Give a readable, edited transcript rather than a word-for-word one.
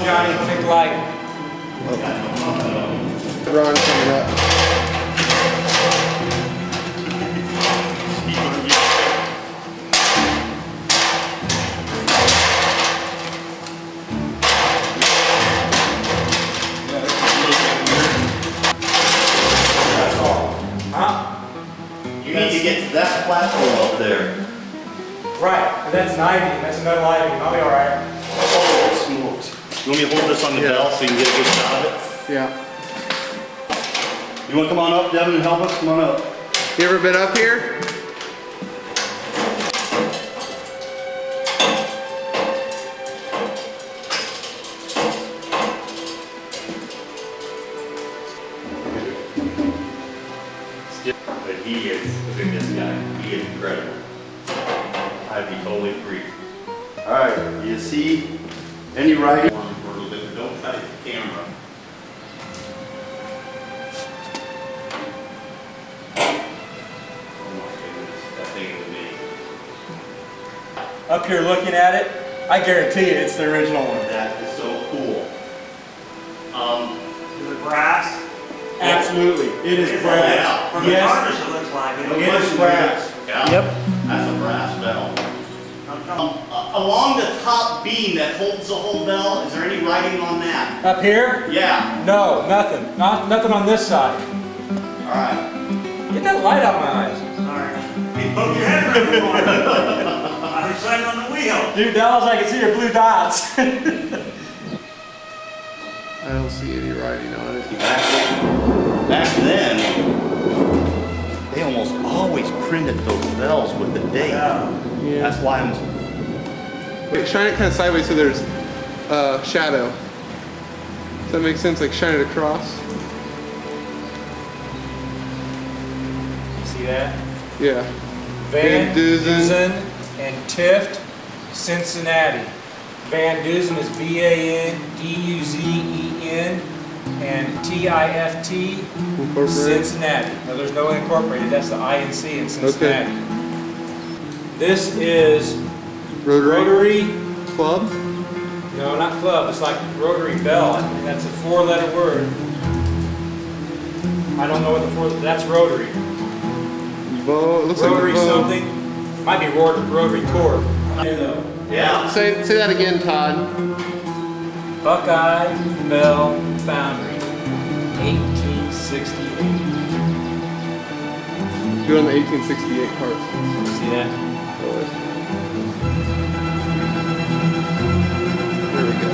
shiny, thick light. Ron coming up. You need to get to that platform up there. Right, but that's an I-beam, that's a metal I-beam, I'll be alright. Oh, smoked. You want me to hold this on the bell so you can get a good shot of it? Yeah. You want to come on up, Devin, and help us? Come on up. You ever been up here? But he is, look at this guy. He is incredible. I'd be totally free. Alright, you see any writing? For a little bit, but don't cut the camera. Oh my goodness, that thing is amazing. Up here looking at it, I guarantee you it's the original one. That is so cool. Is it brass? Absolutely, it is brass. From the Yes, varnish it looks like it. it is brass. Yeah. Yep. That's a brass bell. Along the top beam that holds the whole bell, is there any writing on that? Up here? Yeah. No, nothing. Nothing on this side. Alright. Get that light out of my eyes. Sorry. You poke your head around the corner. I was sitting on the wheel. Dude, Dallas, I can see your blue dots. I don't see any writing on it. Back then, they almost always printed those bells with the date. Yeah. Yeah. That's why I'm... Wait, shine it kind of sideways so there's shadow. Does that make sense? Like shine it across? See that? Yeah. Van Duzen. Duzen and Tift, Cincinnati. Van Duzen is V-A-N-D-U-Z-E-N and T-I-F-T, Incorporated. Cincinnati. Now there's no incorporated, that's the I-N-C in Cincinnati. Okay. This is Rotary Club? No, not club, it's like Rotary Bell. That's a 4-letter word. I don't know what the that's Rotary. It looks Rotary like something. Might be Rotary Corp. Yeah. Say that again, Todd. Buckeye Bell Foundry, 1868. Do it on the 1868 parts. See that? There we go.